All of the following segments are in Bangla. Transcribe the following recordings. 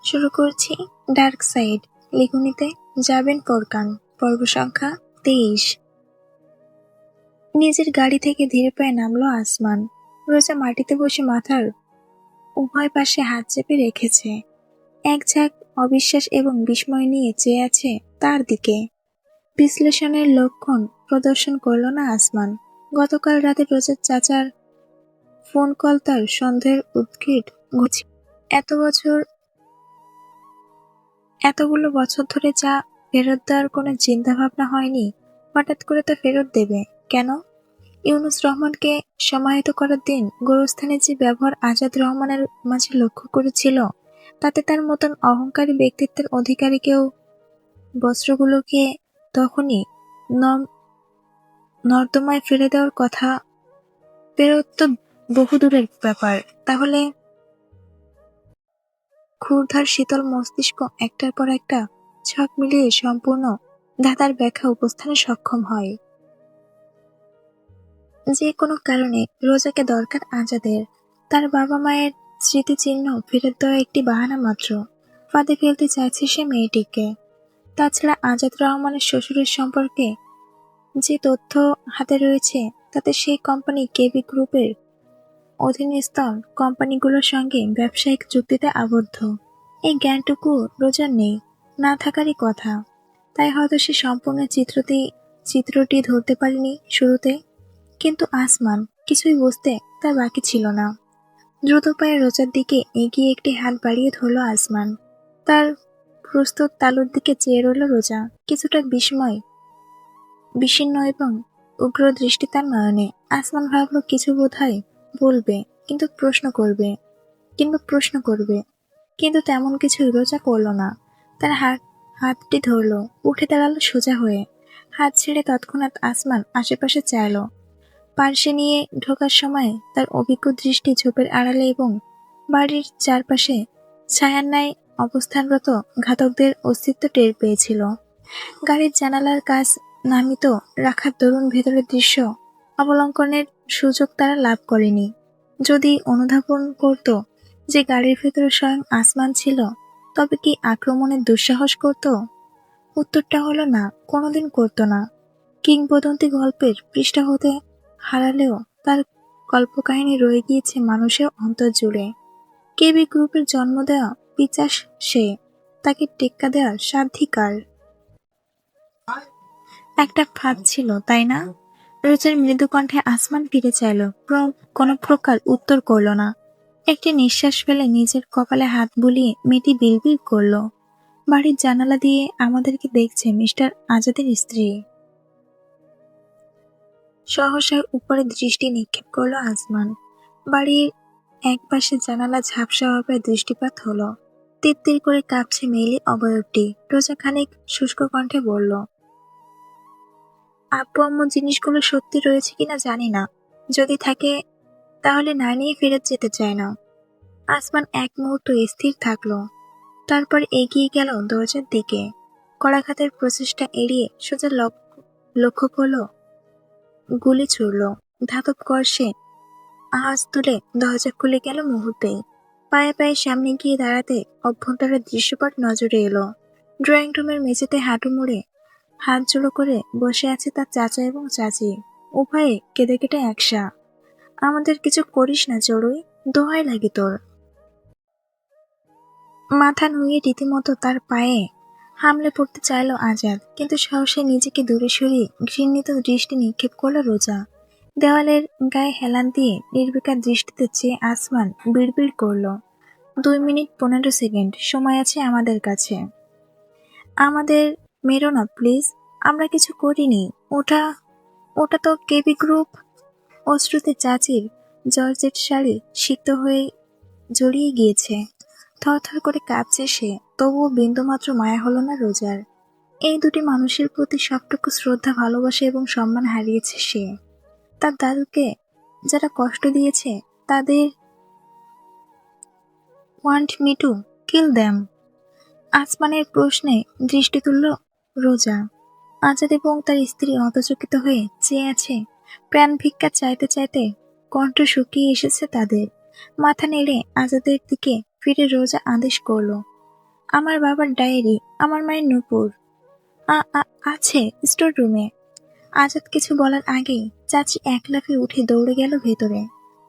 শুরু করছি ডার্ক সাইড লিখুনিতে যাবেন ফোরকান, পর্ব সংখ্যা 23। নিজের গাড়ি থেকে ধীরে পায়ে নামলো আসমান। রোজা মাটিতে বসে মাথার উভয় পাশে হাত চেপে রেখেছে, এক ঝাঁক অবিশ্বাস এবং বিস্ময় নিয়ে চেয়ে আছে তার দিকে। বিশ্লেষণের লক্ষণ প্রদর্শন করল না আসমান। গতকাল রাতে রোজার চাচার ফোন কল তার সন্দেহের উদ্গীট ঘুরছে। এতগুলো বছর ধরে যা ফেরত দেওয়ার কোনো চিন্তা ভাবনা হয়নি, হঠাৎ করে তা ফেরত দেবে কেন? ইউনুস রহমানকে সমাহিত করার দিন গোরস্থানে যে ব্যবহার আজাদ রহমানের মাঝে লক্ষ্য করেছিল, তাতে তার মতন অহংকারী ব্যক্তিত্বের অধিকারীকেও বস্ত্রগুলোকে তখনই নর্দমায় ফেলে দেওয়ার কথা। ফেরত তো বহুদূরের ব্যাপার। তাহলে ক্ষুরধার শীতল মস্তিষ্ক একটার পর একটা ছক মিলিয়ে সম্পূর্ণ ধাঁধার ব্যাখ্যা উপস্থানে সক্ষম হয়। যে কোনো কারণে রোজাকে দরকার আজাদের। তার বাবা মায়ের স্মৃতিচিহ্ন ফেরত দেওয়া একটি বাহানা মাত্র। ফাঁদে ফেলতে চাইছে সে মেয়েটিকে। তাছাড়া আজাদ রহমানের শ্বশুরের সম্পর্কে যে তথ্য হাতে রয়েছে, তাতে সেই কোম্পানি কেবি গ্রুপের অধীনস্থ কোম্পানিগুলোর সঙ্গে ব্যবসায়িক চুক্তিতে আবদ্ধ। এই জ্ঞানটুকু রোজার নেই, না থাকারই কথা। তাই হয়তো সে সম্পূর্ণ চিত্রটি ধরতে পারেনি শুরুতে। কিন্তু আসমান কিছুই বুঝতে তার বাকি ছিল না। দ্রুত পায়ে রোজার দিকে এগিয়ে একটি হাত বাড়িয়ে ধরল আসমান। তার প্রস্তুত তালুর দিকে চেয়ে রইল রোজা, কিছুটা বিষণ্ণ এবং উগ্র দৃষ্টি তার নয়নে। আসমান ভাবল কিছু বোধহয় বলবে, কিন্তু প্রশ্ন করবে। কিন্তু তেমন কিছুই রোজা করল না। তার হাতটি ধরল, উঠে দাঁড়ালো সোজা হয়ে। হাত ছেড়ে তৎক্ষণাৎ আসমান আশেপাশে চাইল। পার্শ্বে নিয়ে ঢোকার সময় তার অভিজ্ঞ দৃষ্টি ঝোপের আড়ালে এবং বাড়ির চারপাশে ছায়ার ন্যায় অবস্থানরত ঘাতকদের অস্তিত্ব টের পেয়েছিল। গাড়ির জানালার কাজ নামিত রাখার দরুন ভেতরের দৃশ্য অবলোকনের সুযোগ তারা লাভ করেনি। যদি অনুধাবন করত যে গাড়ির ভেতরে স্বয়ং আসমান ছিল, তবে কি আক্রমণের দুঃসাহস করত? উত্তরটা হলো না, কোনোদিন করত না। কিংবদন্তি গল্পের পৃষ্ঠা হতে হারালেও তার কল্পকাহিনী রয়ে গিয়েছে মানুষের অন্তর জুড়ে। কেবি গ্রুপের জন্ম দেওয়া পিচাস সে, তাকে টেক্কা দেওয়ার সাধ্ধিকার। একটা ফাঁদ ছিল, তাই না? রোজার মৃদু কণ্ঠে আসমান ফিরে চাইল, কোনো প্রকার উত্তর করল না। একটি নিঃশ্বাস ফেলে নিজের কপালে হাত বুলিয়ে মেয়েটি বিড়বিড় করল, বাড়ির জানালা দিয়ে আমাদেরকে দেখছে মিস্টার আজাদের স্ত্রী। সহসা উপরে দৃষ্টি নিক্ষেপ করলো আসমান। বাড়ির এক পাশে জানালা ঝাপসাভাবে দৃষ্টিপাত হলো। তিত্তির করে কাঁপছে মেয়েলি অবয়বটি। রোজা খানিক শুষ্ক কণ্ঠে বলল, আব্বু আম্মু জিনিসগুলো সত্যি রয়েছে কিনা জানি না। যদি থাকে তাহলে না নিয়ে ফেরত যেতে চায় না। আসমান এক মুহূর্ত স্থির থাকলো, তারপর এগিয়ে গেল দরজার দিকে। কড়াঘাতের প্রচেষ্টা এড়িয়ে সোজা লক্ষ্য করলো গুলি ছুড়ল। ধাতব কর্ষে আওয়াজ তুলে দরজা খুলে গেল মুহূর্তেই। পায়ে পায়ে সামনে গিয়ে দাঁড়াতে অভ্যন্তরের দৃশ্যপট নজরে এলো। ড্রয়িং রুমের মেঝেতে হাঁটু মুড়ে হাত জোড়ো করে বসে আছে তার চাচা এবং চাচি, উভয়ে কেঁদে কেটে একসা। আমাদের কিছু করিস না চড়ুই, দোহাই লাগে তোর। মাথা নুয়ে রীতিমতো তার পায়ে হামলে পড়তে চাইল আজাদ, কিন্তু সাহসে নিজেকে দূরে সরিয়ে ঘৃণিত দৃষ্টি নিক্ষেপ করল রোজা। দেওয়ালের গায়ে হেলান দিয়ে নির্বিকার দৃষ্টিতে চেয়ে আসমান বিড়বিড় করল, 2 মিনিট 15 সেকেন্ড সময় আছে আমাদের কাছে। আমাদের মেরো না প্লিজ, আমরা কিছু করিনি। ওটা তো কেবি গ্রুপ। অশ্রুতে চাচির জর্জেট শাড়ি সিক্ত হয়ে জড়িয়ে গিয়েছে। থরথর করে কাঁপছে সে, তবুও বিন্দুমাত্র মায়া হলো না রোজার। এই দুটি মানুষের প্রতি সবটুকু শ্রদ্ধা, ভালোবাসা এবং সম্মান হারিয়েছে সে। তার দাদুকে যারা কষ্ট দিয়েছে, তাদের want me to kill them. আসমানের প্রশ্নে দৃষ্টি তুলল রোজা। আজাদ এবং তার স্ত্রী হতচকিত হয়ে চেয়ে আছে। প্রাণ ভিক্ষা চাইতে চাইতে কণ্ঠ শুকিয়ে এসেছে তাদের। মাথা নেড়ে আজাদের দিকে ফিরে রোজা আদেশ করল, আমার বাবার ডায়েরি, আমার মায়ের নূপুর আছে স্টোর রুমে। আজাদ কিছু বলার আগেই চাচি এক লাফে উঠে দৌড়ে গেল ভেতরে।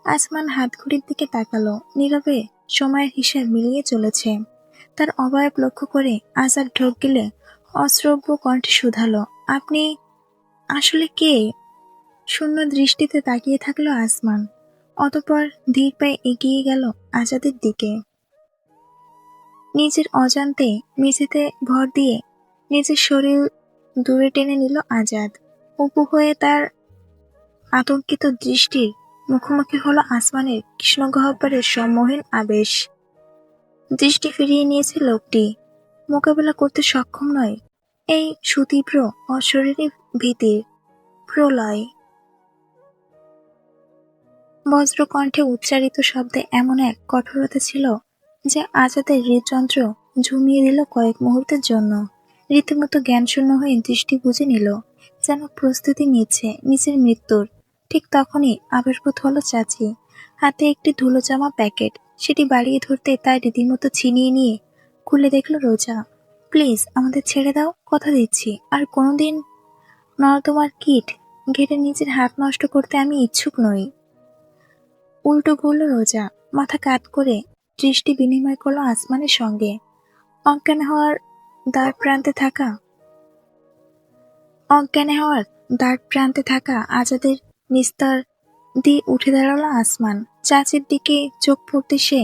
আসমান হাত ঘড়ির দিকে তাকালো, নীরবে সময়ের হিসাব মিলিয়ে চলেছে। তার অবয়ব লক্ষ্য করে আজাদ ঢোক গেলে অশ্রব্য কণ্ঠে শুধালো, আপনি আসলে কে? শূন্য দৃষ্টিতে তাকিয়ে থাকলো আসমান। অতঃপর ধীর পায়ে এগিয়ে গেল আজাদের দিকে। নিজের অজান্তে মেঝেতে ভর দিয়ে নিজের শরীর দূরে টেনে নিল আজাদ। অপু হয়ে তার আতঙ্কিত দৃষ্টির মুখোমুখি হলো আসমানের কৃষ্ণগহ্বরের সম্মোহন আবেশ। দৃষ্টি ফিরিয়ে নিয়েছে লোকটি, মোকাবেলা করতে সক্ষম নয় এই সুতীব্র অশরীরী ভীতির প্রলয়। বজ্রকণ্ঠে উচ্চারিত শব্দে এমন এক কঠোরতা ছিল যে আজাদের হৃদযন্ত্র ঝুমিয়ে দিল কয়েক মুহূর্তের জন্য। রীতিমতো জ্ঞানশূন্য হয়ে দৃষ্টি বুজে নিল, যেন প্রস্তুতি নিচ্ছে নিজের মৃত্যুর। ঠিক তখনই আবির্ভূত হলো চাচি, হাতে একটি ধুলো জামা প্যাকেট। সেটি বাড়িয়ে ধরতে তার রীতিমতো ছিনিয়ে নিয়ে খুলে দেখল রোজা। প্লিজ আমাদের ছেড়ে দাও, কথা দিচ্ছি আর কোনোদিন নর্দমার কিট ঘেটে নিজের হাত নষ্ট করতে আমি ইচ্ছুক নই। উল্টো বলল রোজা, মাথা কাত করে দৃষ্টি বিনিময় করলো আসমানের সঙ্গে। অজ্ঞান হওয়ার দ্বার প্রান্তে থাকা আজাদের নিস্তার দিয়ে উঠে দাঁড়ালো আসমান। চাচির দিকে চোখ পড়তে সে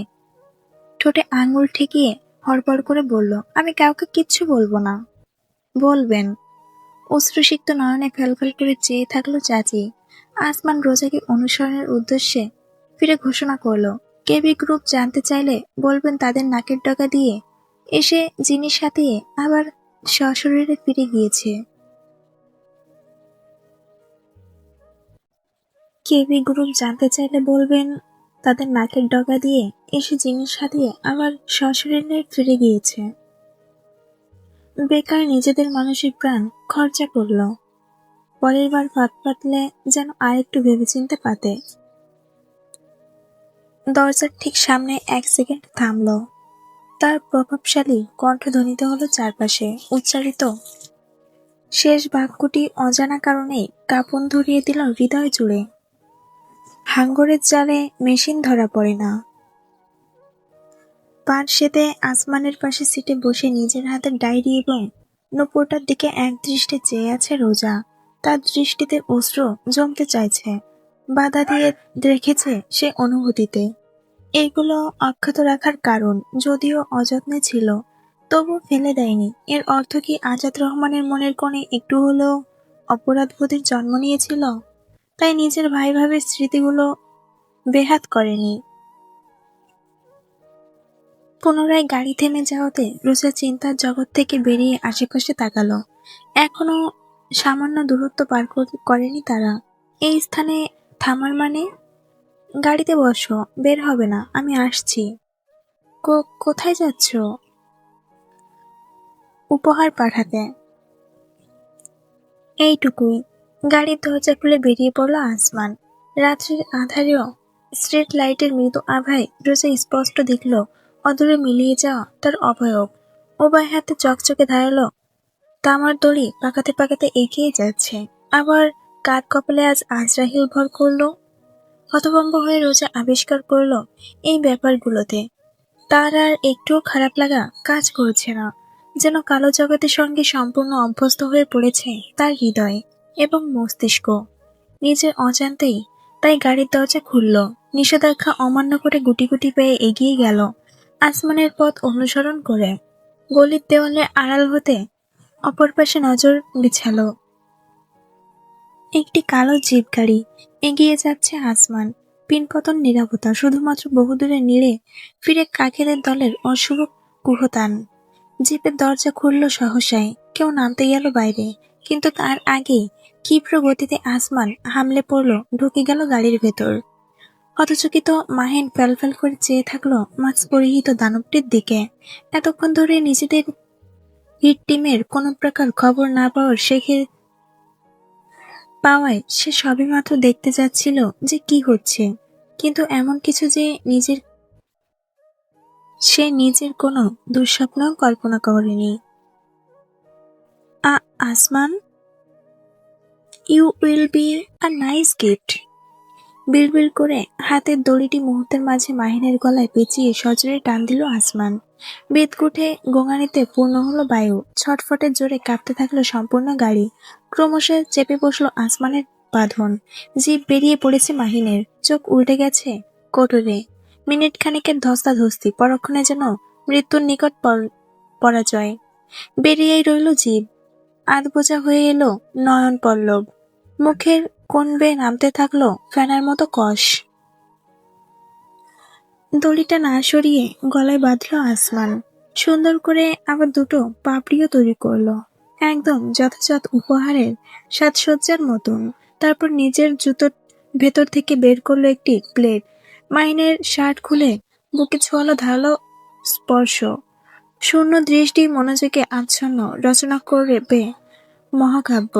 ঠোঁটে আঙুল ঠেকিয়ে হড়বড় করে বলল, আমি কাউকে কিচ্ছু বলবো না। বলবেন? অশ্রুসিক্ত নয়নে ফ্যালফ্যাল করে চেয়ে থাকলো চাচি। আসমান রোজাকে অনুসরণের উদ্দেশ্যে ফিরে ঘোষণা করল, কেবি গ্রুপ জানতে চাইলে বলবেন তাদের নাকের ডগা দিয়ে এসে জিনিস হাতিয়ে আবার সশরীরে ফিরে গিয়েছে। কেবি গ্রুপ জানতে চাইলে বলবেন তাদের নাকের ডগা দিয়ে এসে জিনিস হাতিয়ে আবার সশরীরে ফিরে গিয়েছে। বেকার নিজেদের মানসিক প্রাণ খরচা করল। পরের বার ফাঁক পাতলে যেন আরেকটু ভেবেচিন্তে পাতে। দরজার ঠিক সামনে 1 সেকেন্ড থামল। তার প্রভাবশালী কণ্ঠ ধ্বনিত হলো চারপাশে। উচ্চারিত শেষ বাক্যটি অজানা কারণেই কাঁপন ধরিয়ে দিল হৃদয় জুড়ে। হাঙ্গরের জালে মেশিন ধরা পড়ে না। পার সেতে আসমানের পাশে সিটে বসে নিজের হাতের ডায়েরি এবং নূপুরটার দিকে এক দৃষ্টে চেয়ে আছে রোজা। তার দৃষ্টিতে অশ্রু জমতে চাইছে, বাধা দিয়ে রেখেছে সে অনুভূতিতে। এইগুলো অক্ষত রাখার কারণ যদিও অযত্নে ছিল, তবু ফেলে দেয়নি। এর অর্থ কি আজাদ রহমানের মনের কোণে একটু হলেও অপরাধবোধের জন্ম নিয়েছিল? তাই নিজের ভাই ভাবের স্মৃতিগুলো বেহাত করেনি। পুনরায় গাড়ি থেমে যাওয়াতে রোজা চিন্তার জগৎ থেকে বেরিয়ে আশেপাশে তাকালো। এখনো সামান্য দূরত্ব পার করেনি তারা। এই স্থানে থামার মানে? গাড়িতে বসো, বের হবে না, আমি আসছি। কোথায় যাচ্ছ? উপহার পাঠাতে। এইটুকুই। গাড়ির দরজা খুলে বেরিয়ে পড়ল আসমান। রাত্রির আধারেও স্ট্রিট লাইটের মৃদু আভায় রোজা স্পষ্ট দেখল অদূরে মিলিয়ে যাওয়া তার অবয়ব। উভয় হাতে চকচকে ধারালো তামার দড়ি পাকাতে পাকাতে এগিয়ে যাচ্ছে। আবার কাঠ কপালে আজ আজরাহিল ভর করল। হতভম্ব হয়ে রোজা আবিষ্কার করল এই ব্যাপারগুলোতে তার আর একটুও খারাপ লাগা কাজ করছে না। যেন কালো জগতের সঙ্গে সম্পূর্ণ অভ্যস্ত হয়ে পড়েছে তার হৃদয় এবং মস্তিষ্ক। নিজের অজান্তেই তাই গাড়ির দরজা খুলল। নিষেধাজ্ঞা অমান্য করে গুটি গুটি পেয়ে এগিয়ে গেল আসমানের পথ অনুসরণ করে। গলির দেওয়ালে আড়াল হতে অপর পাশে নজর বিছালো একটি কালো জিপ গাড়ি। এগিয়ে যাচ্ছে আসমান। পিনপতন নীরবতা, শুধুমাত্র বহুদূরে নীড়ে ফিরে কাকেদের দলের অশুভ কুহতান। জিপের দরজা খুলল সহসায়। কেউ নামতে গেল বাইরে, কিন্তু তার আগেই ক্ষিপ্র গতিতে আসমান হামলে পড়ল, ঢুকে গেল গাড়ির ভেতর। হতচকিত মাহিন ফ্যালফ্যাল করে চেয়ে থাকলো মাস্ক পরিহিত দানবটির দিকে। এতক্ষণ ধরে নিজেদের হিট টিমের কোনো প্রকার খবর না পাওয়ায় সে সবেমাত্র দেখতে যাচ্ছিল যে কি হচ্ছে, কিন্তু এমন কিছু যে নিজের সে নিজের কোনো দুঃস্বপ্ন কল্পনা করেনি। Asman, you will be a nice gift. বিড়বিড় করে হাতের দড়িটি মুহূর্তের মাঝে মাহিনের গলায় পেঁচিয়ে সজোরে টান দিল আসমান। বেদকুঠে গোঙানিতে পূর্ণ হলো বায়ু। ছটফটের জোরে কাঁপতে থাকলো সম্পূর্ণ গাড়ি। ক্রমশ চেপে বসলো আসমানের বাঁধন। জিভ বেরিয়ে পড়েছে মাহিনের, চোখ উল্টে গেছে কোটরে। মিনিট খানিকের ধস্তাধস্তি, পরক্ষণে যেন মৃত্যুর নিকট পরাজয়। বেরিয়েই রইল জিভ। আধবোঝা হয়ে এলো নয়ন পল্লব। মুখের কোণ বেয়ে নামতে থাকলো ফেনার মতো কষ। দড়িটা না সরিয়ে গলায় বাঁধলো আসমান। সুন্দর করে আবার দুটো পাপড়িও তৈরি করলো, একদম যথাযথ উপহারের সাজসজ্জার মতন। তারপর নিজের জুতোর ভেতর থেকে বের করলো একটি প্লেট। মাইনের শার্ট খুলে বুকে ছোঁয়ালো ধারালো স্পর্শ। শূন্য দৃষ্টি মনোযোগে আচ্ছন্ন রচনা করবে মহাকাব্য।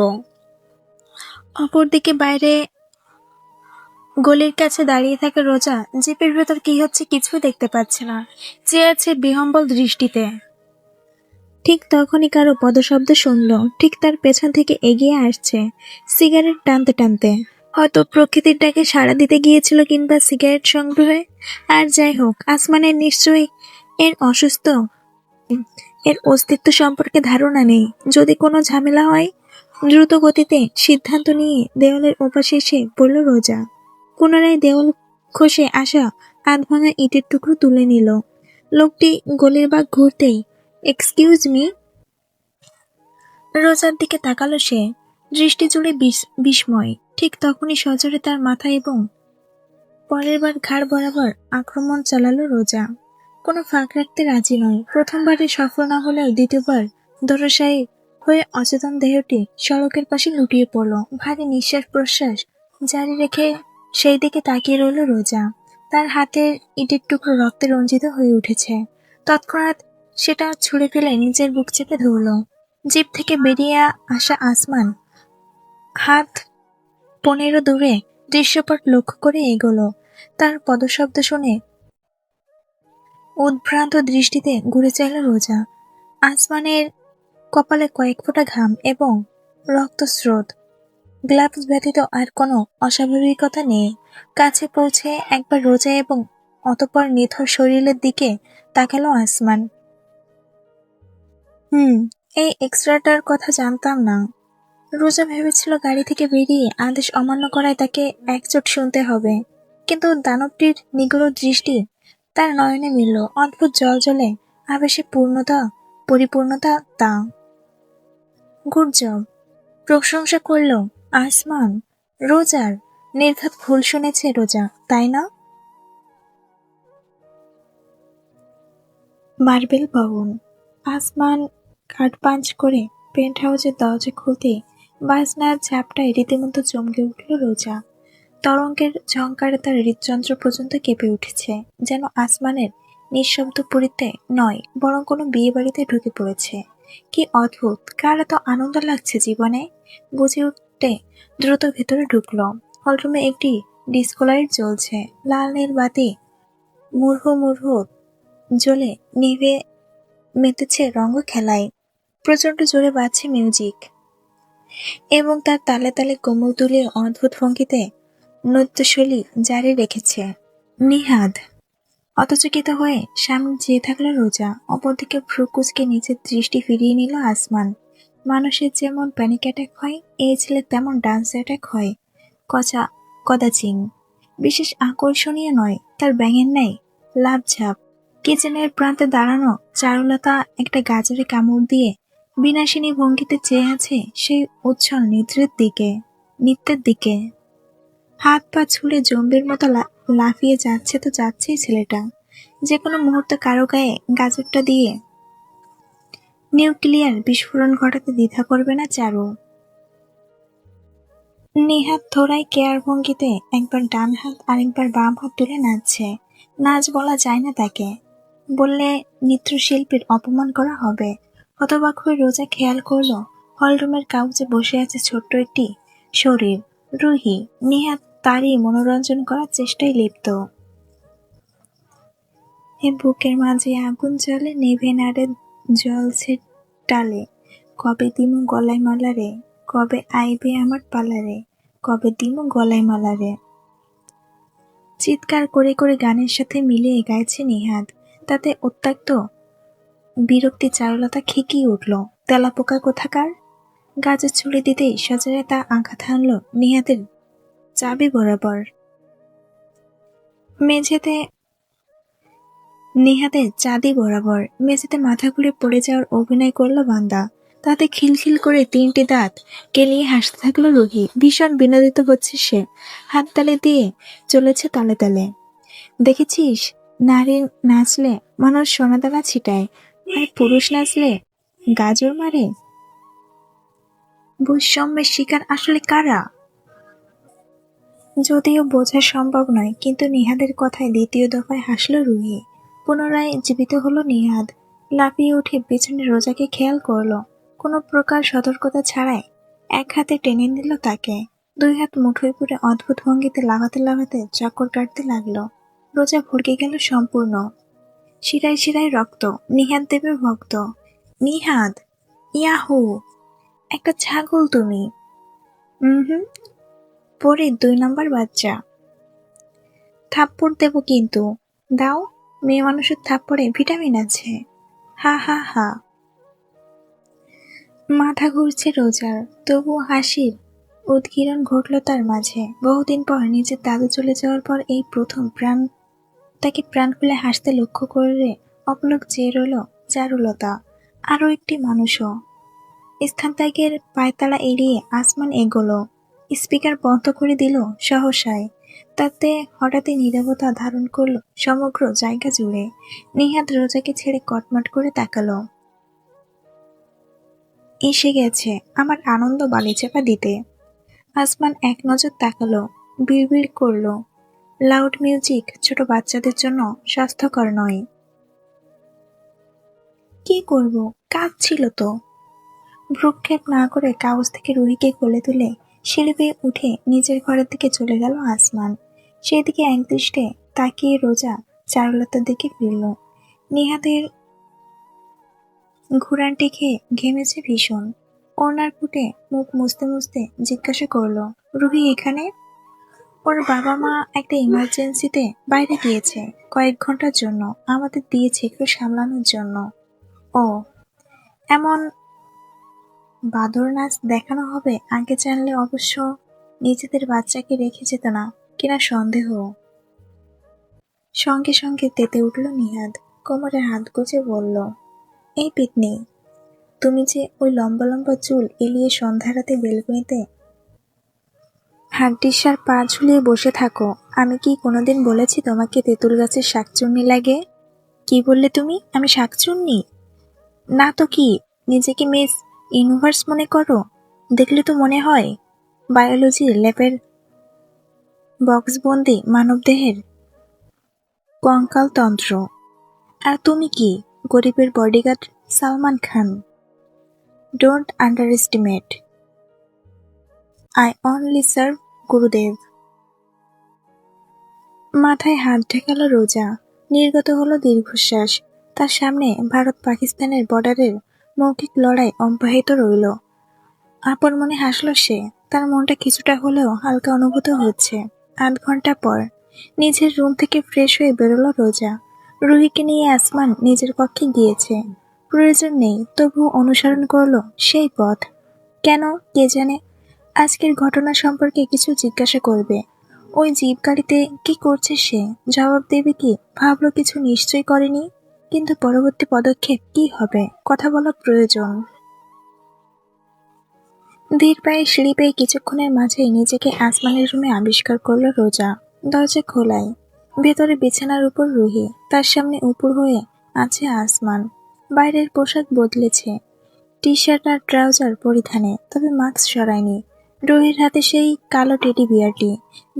অপরদিকে বাইরে গলির কাছে দাঁড়িয়ে থাকা রোজা জিপের ভেতর কি হচ্ছে কিছু দেখতে পাচ্ছে না, চেয়ে আছে বিহম্বল দৃষ্টিতে। ঠিক তখনই কারো পদশব্দ শুনল, ঠিক তার পেছন থেকে এগিয়ে আসছে, সিগারেট টানতে টানতে। হয়তো প্রকৃতির ডাকে সাড়া দিতে গিয়েছিল, কিংবা সিগারেট সংগ্রহে। আর যাই হোক, আসমানের নিশ্চয়ই এর এর অস্তিত্ব সম্পর্কে ধারণা নেই। যদি কোনো ঝামেলা হয়, দ্রুত গতিতে সিদ্ধান্ত নিয়ে দেওয়ালের ওপাশে এসে পড়ল রোজা। পুনরায় দেওয়াল খসে আসা আধভাঙা ইটের টুকরো তুলে নিল। লোকটি গলির বাঁক ঘুরতেই, এক্সকিউজ মি। রোজার দিকে তাকালো সে, দৃষ্টি জুড়ে বিস্ময়। ঠিক তখনই সজোরে তার মাথা এবং পরের বার ঘাড় বরাবর আক্রমণ চালালো রোজা। কোনো ফাঁক রাখতে রাজি নয়। প্রথমবারে সফল না হলেও দ্বিতীয়বার ধরাশায়ী হয়ে অচেতন দেহটি সড়কের পাশে লুটিয়ে পড়ল। ভারী নিঃশ্বাস প্রশ্বাস জারি রেখে সেই দিকে তাকিয়ে রইল রোজা। তার হাতের ইটের টুকরো রক্তে রঞ্জিত হয়ে উঠেছে। তৎক্ষণাৎ সেটা ছুঁড়ে ফেলে নিজের বুক চেপে ধরল। জিপ থেকে বেরিয়ে আসা আসমান হাত 15 দূরে দৃশ্যপট লক্ষ্য করে এগোলো। তার পদশব্দ শুনে উদ্ভ্রান্ত দৃষ্টিতে ঘুরে চাইল রোজা। আসমানের কপালে কয়েক ফোঁটা ঘাম এবং রক্তস্রোত। গ্লাভস ব্যতীত আর কোনো অস্বাভাবিকতা নেই। কাছে পৌঁছে একবার রোজা এবং অতঃপর নিথর শরীরের দিকে তাকালো আসমান। এই এক্সট্রাটার কথা জানতাম না। রোজা ভেবেছিল গাড়ি থেকে বেরিয়ে আদেশ অমান্য করায় তাকে একচোট শুনতে হবে, কিন্তু দানবটির নিগূঢ় দৃষ্টি তার নয়নে মিলল। অদ্ভুত জলজলে আবেশে পরিপূর্ণতা তা। গুড জব, প্রশংসা করল আসমান। রোজার নির্ঘাত ভুল শুনেছে রোজা, তাই না? মার্বেল ভবন। আসমান কাঠ পাঞ্চ করে পেন্ট হাউসের দরজা খুলতে বাজনার ঝাপটায় রীতিমতো চমকে উঠল রোজা। তরঙ্গের ঝংকারে তার হৃদযন্ত্র পর্যন্ত কেঁপে উঠেছে, যেন আসমানের নিঃশব্দ পুরীতে নয়, বরং কোনো বিয়ে বাড়িতে ঢুকে পড়েছে। কি অদ্ভুত, কার এত আনন্দ লাগছে জীবনে। বুঝে উঠতে দ্রুত ভেতরে ঢুকল। হলরুমে একটি ডিস্কো লাইট জ্বলছে। লাল নীল বাতি মুর্হু জ্বলে নিভে মেতেছে রঙ খেলায়। প্রচন্ড জোরে বাজছে মিউজিক, এবং তার তালে তালে কোমর দুলিয়ে অদ্ভুত ভঙ্গিতে নৃত্যশৈলী জারি রেখেছে নিহাদ। হতচকিত হয়ে সামনে চেয়ে থাকলো রোজা। অপরদিকে ভ্রুকুচকে নিচের দৃষ্টি ফিরিয়ে নিল আসমান। মানুষের যেমন প্যানিক অ্যাটাক হয়, এই ছেলে তেমন ডান্স অ্যাটাক হয় কদাচিন। বিশেষ আকর্ষণীয় নয়, তার ব্যাঙের ন্যায় লাফঝাপ। কিচেনের প্রান্তে দাঁড়ানো চারুলতা একটা গাজরে কামড় দিয়ে বিনাশিনী ভঙ্গিতে চেয়ে আছে সেই উচ্ছল নৃত্যের দিকে। হাত পা ছুড়ে জম্বির মতো লাফিয়ে যাচ্ছে তো যাচ্ছেই ছেলেটা। যে কোনো মুহূর্তে কারো গায়ে গাজরটা দিয়ে নিউক্লিয়ার বিস্ফোরণ ঘটাতে দ্বিধা করবে না চারু। নিহাত থোড়াই কেয়ার ভঙ্গিতে একবার ডান হাত আরেকবার বাম হাত তুলে নাচছে। নাচ বলা যায় না তাকে, বললে নৃত্যশিল্পীর অপমান করা হবে। হতবাক হয়ে রোজা খেয়াল করলো হলরুমের কাউচে বসে আছে ছোট্ট একটি শরীর, রুহি। নিহাত তারই মনোরঞ্জন করার চেষ্টায় লিপ্ত। এ বুকের মাঝে আগুন জ্বলে নেভে না রে, জ্বলছে টালে। কবে দিমু গলায় মালা রে, কবে আইবে আমার পালা রে, কবে দিমু গলায় মালা রে। চিৎকার করে করে গানের সাথে মিলিয়ে গাইছে নিহাদ। তাতে উত্ত্যক্ত বিরক্তি চারুলতা খেকিয়ে উঠল। তেলাপোকা কোথাকার! গাছে ছুড়ে দিতেই সজরে তা আঘাত হানল নিহাদের চাবি বরাবর। মেঝেতে নিহাদের চাঁদি বরাবর মেঝেতে মাথা ঘুরে পড়ে যাওয়ার অভিনয় করল বান্দা। তাতে খিলখিল করে 3টি দাঁত কেলিয়ে হাসতে থাকলো রুহি। ভীষণ বিনোদিত হচ্ছে সে। হাততালি দিয়ে চলেছে তালে তালে। দেখেছিস, নারী নাচলে মানুষ সোনাদানা ছিটায়, আর পুরুষ নাচলে গাজর মারে। বৈষম্যের শিকার আসলে কারা? যদিও বোঝা সম্ভব নয়, কিন্তু নিহাদের কথায় দ্বিতীয় দফায় হাসল রুহি। পুনরায় জীবিত হলো নিহাদ। লাফিয়ে উঠে পেছনে রোজাকে খেয়াল করলো। কোনো প্রকার সতর্কতা ছাড়াই এক হাতে টেনে নিল তাকে। 2 হাত মুঠোয় পুরে অদ্ভুত ভঙ্গিতে লাফাতে লাফাতে চক্কর কাটতে লাগলো। রোজা ভড়কে গেল সম্পূর্ণ। শিরায় শিরায় রক্ত। নিহাদ দেবের ভক্ত। নিহাদ, ইয়াহু! একটা ছাগল তুমি। হুম, পরে 2 নম্বর বাচ্চা। থাপ্পড় দেব কিন্তু। দাও, মেয়ে মানুষের থাপ্পড়ে ভিটামিন আছে। হা হা হা। মাথা ঘুরছে রোজার, তবুও হাসির উদগীরণ ঘটল তার মাঝে। বহুদিন পর নিজের দাদু চলে যাওয়ার পর এই প্রথম তাকে প্রাণ খুলে হাসতে লক্ষ্য করে অপলক চেয়ে রইল চারুলতা। আরো একটি মানুষও। স্থান ত্যাগের পায়তারা এড়িয়ে আসমান এগোলো। স্পিকার বন্ধ করে দিল সহসায়। তাতে হঠাৎই নীরবতা ধারণ করল সমগ্র জায়গা জুড়ে। নিহাদ রোজাকে ছেড়ে কটমট করে তাকালো। এসে গেছে আমার আনন্দ বালিচাপা দিতে। আসমান এক নজর তাকালো, বিড়বিড় করলো, লাউড মিউজিক ছোট বাচ্চাদের জন্য স্বাস্থ্যকর নয়। কি করব, কাজ ছিল তো। ভ্রুক্ষেপ না করে কাগজ থেকে রুহিকে কোলে তুলে সিঁড়ি বেয়ে উঠে নিজের ঘরের দিকে চলে গেল আসমান। সেদিকে একদৃষ্টে তাকিয়ে রোজা চারুলতার দিকে ফিরল। নিহাদের ঘুরানটি খেয়ে ঘেমেছে ভীষণ। ওনার ফুটে মুখ মুছতে মুছতে জিজ্ঞাসা করলো, রুহি এখানে? ওর বাবা মা একটা ইমার্জেন্সিতে বাইরে গিয়েছে, কয়েক ঘন্টার জন্য। আমাদের দিয়েছে একটু সামলানোর জন্য। ও, এমন বাদর নাচ দেখানো হবে আগে জানলে অবশ্য নিজেদের বাচ্চাকে রেখে যেত না কিনা সন্দেহ। সঙ্গে সঙ্গে তেতে উঠল নিহাদ। কোমরে হাত গুজে বলল, এই পিতনি, তুমি যে ওই লম্বা লম্বা চুল এলিয়ে সন্ধ্যা রাতে বেলকনিতে হাড্ডিসার পা ঝুলিয়ে বসে থাকো, আমি কি কোনোদিন বলেছি তোমাকে তেঁতুল গাছের শাকচুন্নি লাগে? কি বললে তুমি? আমি শাকচুন্নি? না তো কি, নিজেকে মিস ইউনিভার্স মনে করো? দেখলে তো মনে হয় বায়োলজি ল্যাবের বক্সবন্দি মানবদেহের কঙ্কালতন্ত্র। আর তুমি কি, গরিবের bodyguard Salman Khan? Don't under estimate. I only serve গুরুদেব। মাথায় হাত ঠেকালো রোজা। নির্গত হলো দীর্ঘশ্বাস। তার সামনে ভারত পাকিস্তানের বর্ডারের মৌখিক লড়াই অব্যাহত রইল। আপন মনে হাসল সে। তার মনটা কিছুটা হলেও হালকা অনুভূত হচ্ছে। 8 ঘন্টা পর নিজের রুম থেকে ফ্রেশ হয়ে বেরোলো রোজা। রুহিকে নিয়ে আসমান নিজের কক্ষে গিয়েছে। প্রয়োজন নেই, তবু অনুসরণ করলো সেই পথ। কেন কে জানে? আজকের ঘটনা সম্পর্কে কিছু জিজ্ঞাসা করবে। ওই জিপ গাড়িতে কি করছে সে? জবাব দেবে কি? ভাবলো কিছু নিশ্চয় করেনি, কিন্তু পরবর্তী পদক্ষেপ কি হবে? কথা বলা প্রয়োজন। ধীর পায়ে সিঁড়ি পেয়ে কিছুক্ষণের মাঝেই নিজেকে আসমানের রুমে আবিষ্কার করলো রোজা। দরজা খোলাই। ভেতরে বিছানার উপর রুহি, তার সামনে উপর হয়ে আছে আসমান। বাইরের পোশাক বদলেছে, টি শার্ট আর ট্রাউজার পরিধানে, তবে মাস্ক সরায়নি। রুহির হাতে সেই কালো টেডি বিয়ারটি,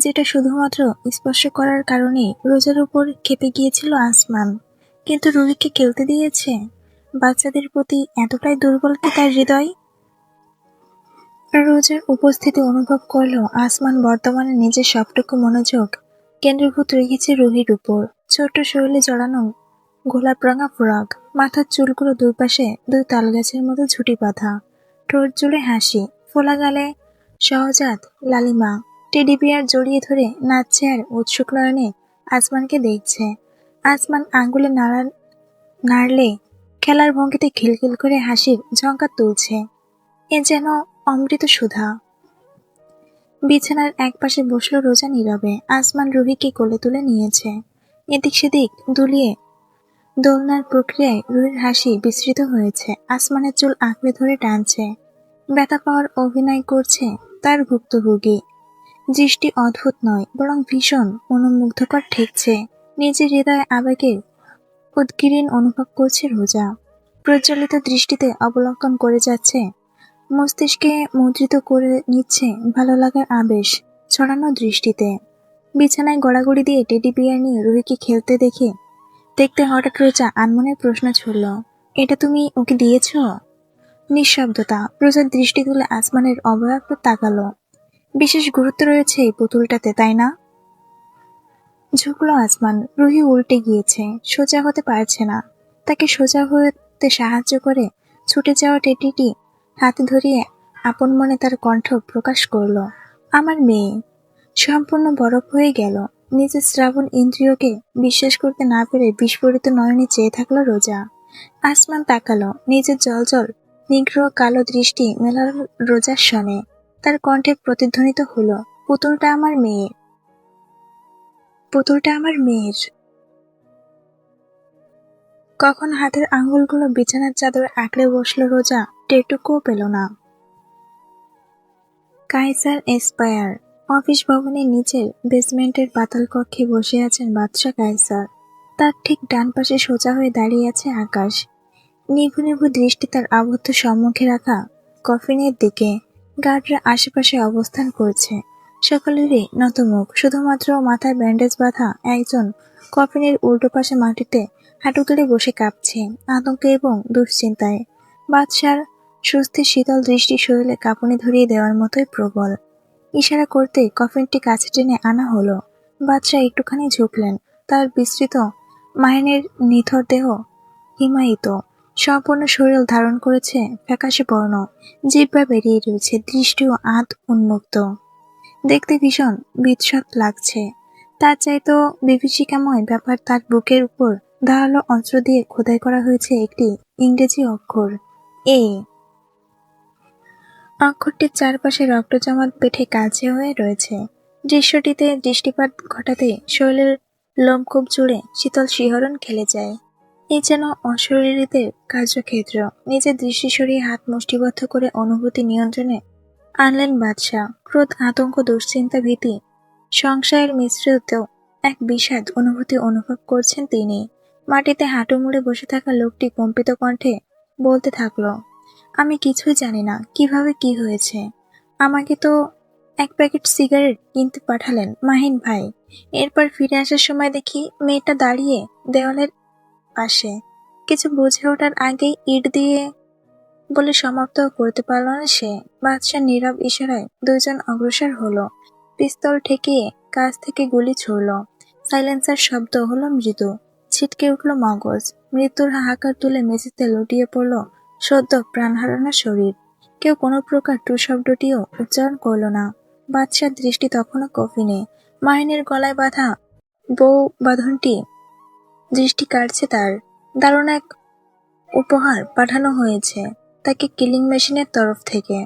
যেটা শুধুমাত্র স্পর্শ করার কারণে রোজার উপর খেপে গিয়েছিল আসমান। কিন্তু রুহিকে খেলতে দিয়েছে? বাচ্চাদের প্রতি এতটাই দুর্বল কি তার হৃদয়? রোজার উপস্থিতি অনুভব করলেও আসমান বর্তমানে নিজের সবটুকু মনোযোগ কেন্দ্রীভূত রেখেছে রুহির উপর। ছোট্ট শরীরে জড়ানো গোলাপ রঙা ফ্রক, মাথার চুলগুলো দুই পাশে দুই তালগাছের মতো ঝুঁটি বাঁধা, ঠোঁট জুড়ে হাসি, ফোলা গালে সহজাত লালিমা। টেডি বিয়ার জড়িয়ে ধরে নাচছে আর উৎসুক নয়নে আসমানকে দেখছে। আসমান আঙ্গুলে নাড়লে খেলার ভঙ্গিতে খিলখিল করে হাসির ঝঙ্কার তুলছে। এ যেন অমৃত সুধা। বিছানার একপাশে বসলো রোজা নীরবে। আসমান রুহিকে কোলে তুলে নিয়েছে। এদিক সেদিক দুলিয়ে দোলনার প্রক্রিয়ায় রুহির হাসি বিস্তৃত হয়েছে। আসমানের চুল আঁকড়ে ধরে টানছে। ব্যথা পাওয়ার অভিনয় করছে তার ভুক্তভোগী। দৃষ্টি অদ্ভুত নয়, বরং ভীষণ অনুমুগ্ধকর ঠেকছে। নিজের হৃদয়ে আবেগের উদ্গীরণ অনুভব করছে রোজা। প্রজ্বলিত দৃষ্টিতে অবলোকন করে যাচ্ছে, মস্তিষ্কে মুদ্রিত করে নিচ্ছে ভালো লাগার আবেশ ছড়ানো দৃষ্টিতে। বিছানায় গড়াগড়ি দিয়ে টেডি বিয়ার নিয়ে রুহিকে খেলতে দেখতে হঠাৎ রোজা আনমনের প্রশ্ন ছুড়ল, এটা তুমি ওকে দিয়েছ? নিঃশব্দতা। রোজার দৃষ্টি তুলে আসমানের অবয়ব তাকালো। বিশেষ গুরুত্ব রয়েছে এই পুতুলটাতে, তাই না? ঝুঁকলো আসমান। রুহি উল্টে গিয়েছে, সোজা হতে পারছে না। তাকে সোজা হতে সাহায্য করে ছুটে যাওয়া টেডিটি হাতে ধরিয়ে আপন মনে তার কণ্ঠ প্রকাশ করল, আমার মেয়ে। সম্পূর্ণ বরফ হয়ে গেল। নিজের শ্রাবণ ইন্দ্রিয়কে বিশ্বাস করতে না পেরে বিস্ফোরিত নয়নে চেয়ে থাকলো রোজা। আসমান তাকালো। নিজের জলজল নিগ্রহ কালো দৃষ্টি মেলাল রোজার সনে। তার কণ্ঠে প্রতিধ্বনিত হলো, পুতুলটা আমার মেয়ে, পুতুলটা আমার মেয়ের। কখন হাতের আঙ্গুলগুলো বিছানার চাদর আঁকড়ে বসলো রোজা টেরটুকুও পেল না। কায়সার এসপায়ার অফিস ভবনের নিচের বেসমেন্টের পাতাল কক্ষে বসে আছেন বাদশাহ কায়সার। তার ঠিক ডান পাশে সোজা হয়ে দাঁড়িয়ে আছে আকাশ। নিভু নিভু দৃষ্টি তার আবদ্ধ সম্মুখে রাখা কফিনের দিকে। গার্ডরা আশেপাশে অবস্থান করছে। সকলেরই নতমুখ। শুধুমাত্র মাথায় ব্যান্ডেজ বাঁধা একজন কফিনের উল্টো পাশে মাটিতে হাঁটু তুলে বসে কাঁপছে আতঙ্কে এবং দুশ্চিন্তায়। বাদশার সুস্থির শীতল দৃষ্টি শরীরে কাঁপুনি ধরিয়ে দেওয়ার মতোই প্রবল। ইশারা করতে কফিনটি কাছে টেনে আনা হলো। বাদশাহ একটুখানি ঝুঁকলেন। তার বিস্তৃত মাহিনের নিথর দেহ হিমায়িত। সম্পূর্ণ শরীর ধারণ করেছে ফ্যাকাশে বর্ণ। জিহ্বা বেরিয়ে রয়েছে, দৃষ্টিও আধ উন্মুক্ত। দেখতে ভীষণ বিৎসৎ লাগছে। তার চাইতেও বিভীষিকাময় ব্যাপার, তার বুকের উপর ধারালো অস্ত্র দিয়ে খোদাই করা হয়েছে একটি ইংরেজি অক্ষর, এ। অক্ষরটির চারপাশে রক্ত জমাট বেঁধে কালচে হয়ে রয়েছে। দৃশ্যটিতে দৃষ্টিপাত ঘটাতে শরীরের লোমকূপ জুড়ে শীতল শিহরণ খেলে যায়। এ যেন অশরীরীদের কার্যক্ষেত্র। নিজের দৃষ্টি সরিয়ে হাত মুষ্টিবদ্ধ করে অনুভূতি নিয়ন্ত্রণে আনলেন বাদশাহ। ক্রোধ, আতঙ্ক, দুশ্চিন্তা, ভীতি, সংশয়ের মিশ্রিত এক বিষাদ অনুভূতি অনুভব করছেন তিনি। মাটিতে হাঁটু মুড়ে বসে থাকা লোকটি কম্পিত কণ্ঠে বলতে থাকলো, আমি কিছুই জানি না কিভাবে কি হয়েছে। আমাকে তো এক প্যাকেট সিগারেট কিনতে পাঠালেন মাহিন ভাই। এরপর ফিরে আসার সময় দেখি মেয়েটা দাঁড়িয়ে দেওয়ালের পাশে। কিছু বুঝে ওঠার আগেই ইট দিয়ে বলে সমাপ্ত করতে পারল না সে। বাদশাহ নীরব ইশারায় দুইজন অগ্রসর হলো। পিস্তল ঠেকিয়ে কাছ থেকে গুলি ছুড়ল। সাইলেন্সার শব্দ হলো মৃদু। ছিটকে উঠল মগজ। মৃত্যুর হাহাকার তুলে মেঝেতে লুটিয়ে পড়ল সদ্য প্রাণ হারানো শরীর। কেউ কোনো প্রকার টু শব্দটিও উচ্চারণ করল না। বাদশার দৃষ্টি তখনও কফিনে। মাহিনের গলায় বাঁধা বউ বাঁধনটি দৃষ্টি কাটছে তার। দারুণ এক উপহার পাঠানো হয়েছে তাকে কিলিং মেশিনের তরফ থেকে।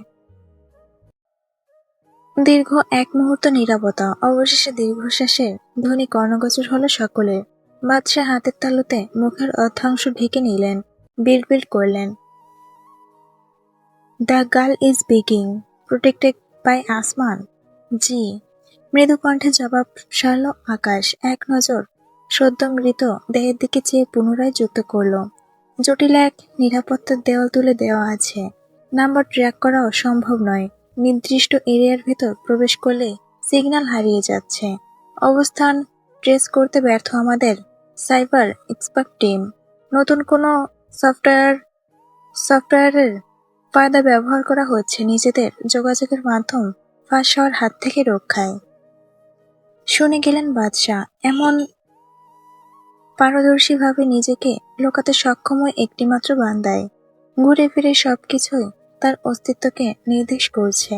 দীর্ঘ এক মুহূর্ত নীরবতা। অবশেষে দীর্ঘশ্বাসের ধ্বনি কর্ণগোচর হলো সকলের। বাদশাহ হাতের তালুতে মুখের অর্ধাংশ ঢেকে নিলেন। বিড়বিড় করলেন, the girl is begging, protected by Asman. জি। মৃদু কণ্ঠে জবাব সারল আকাশ। এক নজর সদ্য মৃত দেহের দিকে চেয়ে পুনরায় যুক্ত করল, জটিল এক নিরাপত্তার দেওয়াল তুলে দেওয়া আছে। নাম্বার ট্র্যাক করাও সম্ভব নয়। নির্দিষ্ট এরিয়ার ভেতর প্রবেশ করলে সিগন্যাল হারিয়ে যাচ্ছে। অবস্থান ট্রেস করতে ব্যর্থ আমাদের সাইবার এক্সপার্ট টিম। নতুন কোনো সফটওয়্যারের ফায়দা ব্যবহার করা হচ্ছে নিজেদের যোগাযোগের মাধ্যম ফাঁস হওয়ার হাত থেকে রক্ষায়। শুনে গেলেন বাদশাহ। এমন পারদর্শীভাবে নিজেকে লোকাতে সক্ষম ওই একটিমাত্র বান্দায়। ঘুরে ফিরে সবকিছুই তার অস্তিত্বকে নির্দেশ করছে।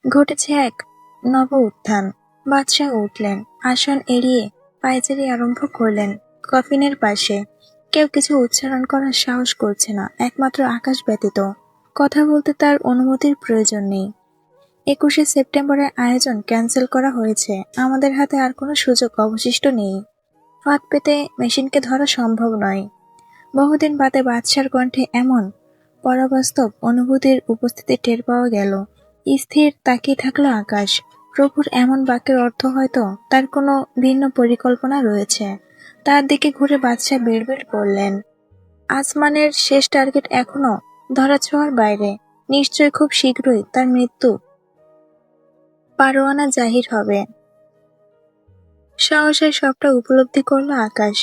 ঘটেছে এক নব উত্থান। বাদশাহ উঠলেন, আসন এড়িয়ে পায়চারি আরম্ভ করলেন কফিনের পাশে। কেউ কিছু উচ্চারণ করার সাহস করছে না, একমাত্র আকাশ ব্যতীত। কথা বলতে তার অনুমতির প্রয়োজন নেই। 21শে সেপ্টেম্বরের আয়োজন ক্যান্সেল করা হয়েছে। আমাদের হাতে আর কোনো সুযোগ অবশিষ্ট নেই। ফাঁদ পেতে মেশিনকে ধরা সম্ভব নয়। বহুদিন বাদে বাদশার কণ্ঠে এমন পরাবাস্তব অনুভূতির উপস্থিতি টের পাওয়া গেল। স্থির তাকিয়ে থাকলো আকাশ। প্রভুর এমন বাক্যের অর্থ হয়তো তার কোনো ভিন্ন পরিকল্পনা রয়েছে। তার দিকে ঘুরে বাদশাহ বিড়বিড় করলেন, আসমানের শেষ টার্গেট এখনো ধরাছোঁয়ার বাইরে। নিশ্চয় খুব শীঘ্রই তার মৃত্যু পারোয়ানা জাহির হবে। সহসা সবটা উপলব্ধি করলো আকাশ।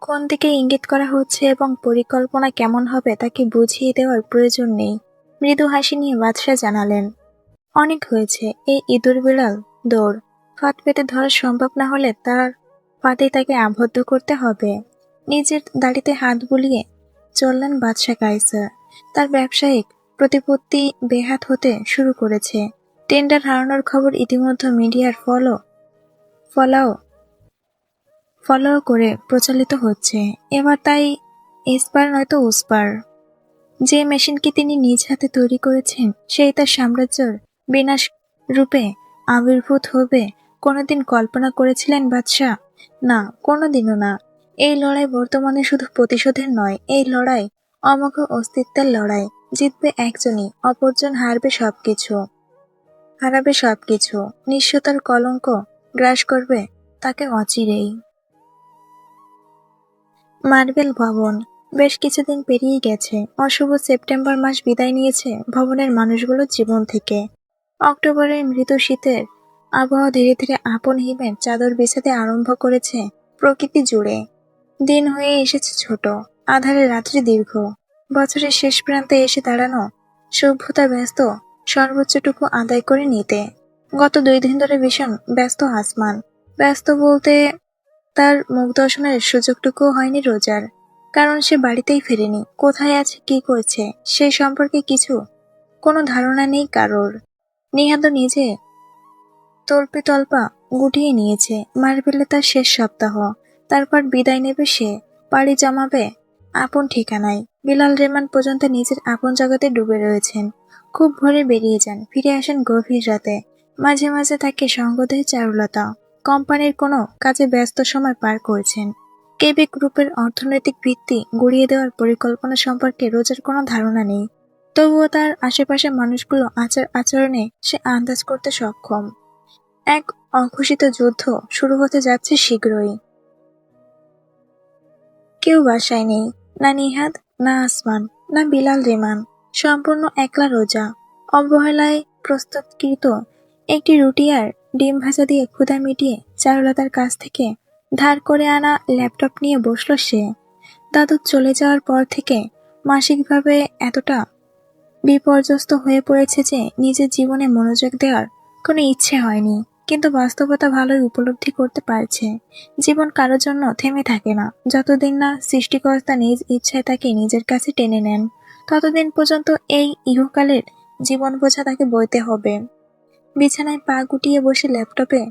কোন দিকে ইঙ্গিত করা হচ্ছে এবং পরিকল্পনা কেমন হবে তাকে বুঝিয়ে দেওয়ার প্রয়োজন নেই। মৃদু হাসি নিয়ে বাদশাহ জানালেন, অনেক হয়েছে এই ইঁদুর বিড়াল দৌড়। ফাঁদ পেতে ধরা সম্ভব না হলে তার ফাঁদে তাকে আবদ্ধ করতে হবে। নিজের দাড়িতে হাত বুলিয়ে চললেন বাদশাহ কায়সার। তার ব্যবসায়িক প্রতিপত্তি বেহাত হতে শুরু করেছে। টেন্ডার হারানোর খবর ইতিমধ্যে মিডিয়ার ফলো করে প্রচালিত হচ্ছে। এবার তাই এসপার নয়তো ওসপার। যে মেশিনকে তিনি নিজ হাতে তৈরি করেছেন সেই তার সাম্রাজ্যের বিনাশ রূপে আবির্ভূত হবে কোনোদিন কল্পনা করেছিলেন বাদশাহ? না, কোনোদিনও না। এই লড়াই বর্তমানে শুধু প্রতিশোধের নয়, এই লড়াই অমোঘ অস্তিত্বের লড়াই। জিতবে একজনই, অপরজন হারাবে সবকিছু। নিঃস্বতার কলঙ্ক গ্রাস করবে তাকে অচিরেই। মার্বেল ভবন। বেশ কিছুদিন পেরিয়ে গেছে। অশুভ সেপ্টেম্বর মাস বিদায় নিয়েছে ভবনের মানুষগুলোর জীবন থেকে। অক্টোবরের মৃদু শীতের আবহাওয়া ধীরে ধীরে আপন হিমের চাদর বিছাতে আরম্ভ করেছে প্রকৃতি জুড়ে। দিন হয়ে এসেছে ছোট, আধারে রাত্রি দীর্ঘ। বছরের শেষ প্রান্তে এসে দাঁড়ানো সভ্যতা ব্যস্ত সর্বোচ্চটুকু আদায় করে নিতে। গত 2 দিন ধরে ভীষণ ব্যস্ত আসমান। ব্যস্ত বলতে তার মুখ দর্শনের সুযোগটুকুও হয়নি রোজার। কারণ সে বাড়িতেই ফেরেনি। কোথায় আছে, কি করছে সে সম্পর্কে কোনো ধারণা নেই কারোর। নিহাদ নিজে তল্পা গুটিয়ে নিয়েছে। মার্বেলে তার শেষ সপ্তাহ। তারপর বিদায় নেবে সে, পাড়ি জমাবে আপন ঠিকানায়। বিলাল রেমান পর্যন্ত নিজের আপন জগতে ডুবে রয়েছেন। খুব ভোরে বেরিয়ে যান, ফিরে আসেন গভীর রাতে। মাঝে মাঝে তাকে সঙ্গ দেয় চারুলতা। কোম্পানির কোনো কাজে ব্যস্ত সময় পার করছেন। কেবি গ্রুপের অর্থনৈতিক ভিত্তি গুড়িয়ে দেওয়ার পরিকল্পনা সম্পর্কে রোজার কোনো ধারণা নেই। তবুও তার আশেপাশের মানুষগুলো আচরণে সে আন্দাজ করতে সক্ষম। এক অঘোষিত যুদ্ধ শুরু হতে যাচ্ছে শীঘ্রই। কেউ বাসায় নেই, না নিহাদ, না আসমান, না বিলাল রেমান। সম্পূর্ণ একলা রোজা। অবহেলায় প্রস্তুতকৃত একটি রুটি আর ডিম ভাজা দিয়ে ক্ষুধা মিটিয়ে চারুলতার কাছ থেকে ধার করে আনা ল্যাপটপ নিয়ে বসল সে। দাদু চলে যাওয়ার পর থেকে মানসিকভাবে এতটা বিপর্যস্ত হয়ে পড়েছে যে নিজের জীবনে মনোযোগ দেওয়ার কোনো ইচ্ছে হয়নি। কিন্তু বাস্তবতা ভালোই উপলব্ধি করতে পারছে। জীবন কারোর জন্য থেমে থাকে না। যতদিন না সৃষ্টিকর্তা নিজ ইচ্ছায় তাকে নিজের কাছে টেনে নেন, ততদিন পর্যন্ত এই ইহকালের জীবন বোঝা তাকে বইতে হবে। বিছানায় পা গুটিয়ে বসে ল্যাপটপে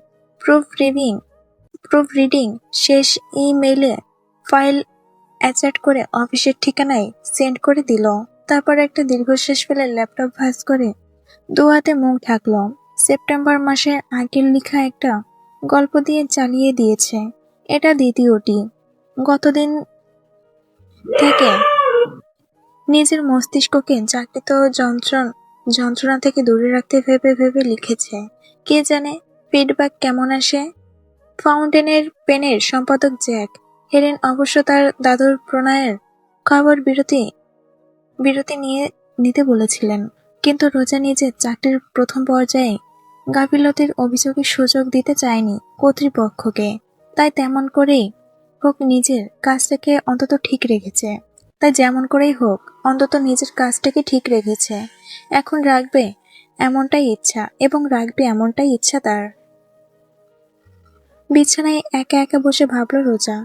প্রুফ রিডিং শেষ ইমেইলে ফাইল অ্যাচাট করে অফিসের ঠিকানায় সেন্ড করে দিল। তারপর একটা দীর্ঘশ্বাস ফেলে ল্যাপটপ ভাঁজ করে 2 হাতে মুখ ঢাকল। সেপ্টেম্বর মাসের আগের লেখা একটা গল্প দিয়ে চালিয়ে দিয়েছে। এটা দ্বিতীয়টি। গতদিন থেকে নিজের মস্তিষ্ককে জাগৃত যন্ত্রণা থেকে দূরে রাখতে ভেবে ভেবে লিখেছে। কে জানে ফিডব্যাক কেমন আসে। ফাউন্টেনের পেনের সম্পাদক জ্যাক হেরেন অবশ্য তার দাদুর প্রণয়ের খবর বিরতি নিতে বলেছিলেন। কিন্তু রোজা নিজের চাকরির প্রথম পর্যায়ে গাফিলতির অভিযোগের সুযোগ দিতে চায়নি কর্তৃপক্ষকে। তাই তেমন করেই হোক নিজের কাজটাকে অন্তত ঠিক রেখেছে। এখন রাখবে এমনটাই ইচ্ছা তার। বিছানায় একা একা বসে ভাবল রোজা।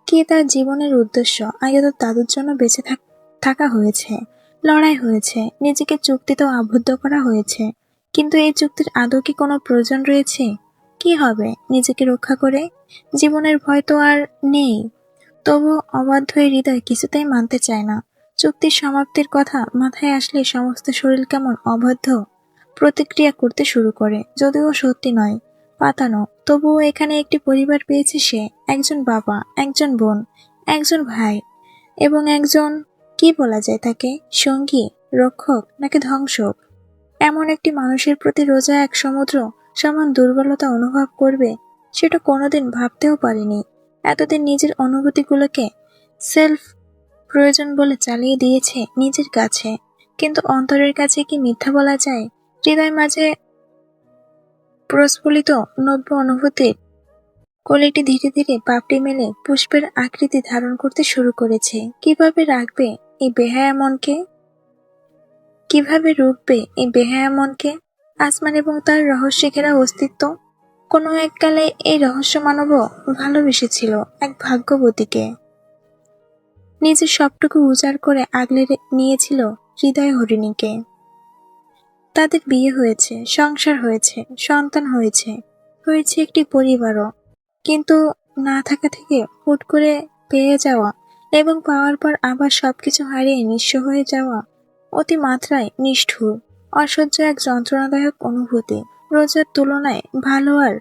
কি তার জীবনের উদ্দেশ্য? আগে তো দাদুর জন্য বেঁচে থাকা হয়েছে, লড়াই হয়েছে, নিজেকে চুক্তিতেও আবদ্ধ করা হয়েছে, কিন্তু এই চুক্তির আদৌ কি কোনো প্রয়োজন রয়েছে? কি হবে নিজেকে রক্ষা করে? জীবনের ভয় তো আর নেই। তবু অবাধ্য এই হৃদয় কিছুতেই মানতে চায় না। চুক্তির সমাপ্তির কথা মাথায় আসলে সমস্ত শরীর কেমন অবাধ্য প্রতিক্রিয়া করতে শুরু করে, যদিও সত্যি নয়, পাতানো। তবুও এখানে একটি পরিবার পেয়েছে সে, একজন বাবা, একজন বোন, একজন ভাই এবং একজন, কি বলা যায় তাকে, সঙ্গী, রক্ষক নাকি ধ্বংসক। এমন একটি মানুষের প্রতি রোজা এক সমুদ্র সমান দুর্বলতা অনুভব করবে, সেটা কোনোদিন ভাবতেও পারিনি। এতদিন নিজের অনুভূতিগুলোকে সেলফ প্রয়োজন বলে চালিয়ে দিয়েছে নিজের কাছে, কিন্তু অন্তরের কাছে কি মিথ্যা বলা যায়? হৃদয় মাঝে প্রস্ফুলিত নব্য অনুভূতির কলিটি ধীরে ধীরে পাপড়ি মেলে পুষ্পের আকৃতি ধারণ করতে শুরু করেছে। কিভাবে রাখবে এই বেহায়া মনকে? কিভাবে রুখবে এই বেহায়া মনকে? আসমান এবং তার রহস্যে ঘেরা অস্তিত্ব। কোনো এককালে এই রহস্য মানবও ভালোবেসেছিল এক ভাগ্যবতীকে, নিজের সবটুকু উজাড় করে আগলে নিয়েছিল হৃদয় হরিণীকে। তাদের বিয়ে হয়েছে, সংসার হয়েছে, সন্তান হয়েছে, হয়েছে একটি পরিবারও। কিন্তু না থাকা থেকে হুট করে পেয়ে যাওয়া এবং পাওয়ার পর আবার সবকিছু হারিয়ে নিঃস্ব হয়ে যাওয়া অতি মাত্রায় নিষ্ঠুর, অসহ্য এক যন্ত্রণাদায়ক অনুভূতি। রোজার তুলনায় ভালো আর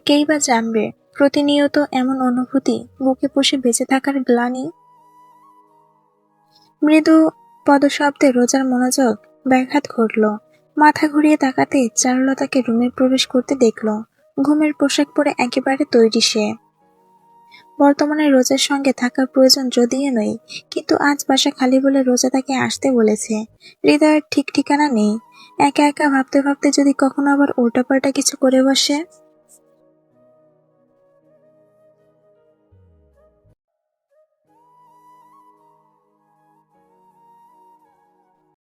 কেই বা জানবে প্রতিনিয়ত এমন অনুভূতি, বুকে পুষে বেঁচে থাকার গ্লানি। মৃদু পদশব্দে রোজার মনোযোগ ব্যাঘাত ঘটল। মাথা ঘুরিয়ে তাকাতে চারুলতাকে রুমে প্রবেশ করতে দেখল। ঘুমের পোশাক পরে একেবারে তৈরি সে। বর্তমানে রোজার সঙ্গে থাকার প্রয়োজন যদিও নেই, কিন্তু আজ বাসা খালি বলে রোজা তাকে আসতে বলেছে। হৃদয়ের ঠিক ঠিকানা নেই। একা একা ভাবতে ভাবতে যদি কখনো আবার উল্টাপাল্টা কিছু করে বসে।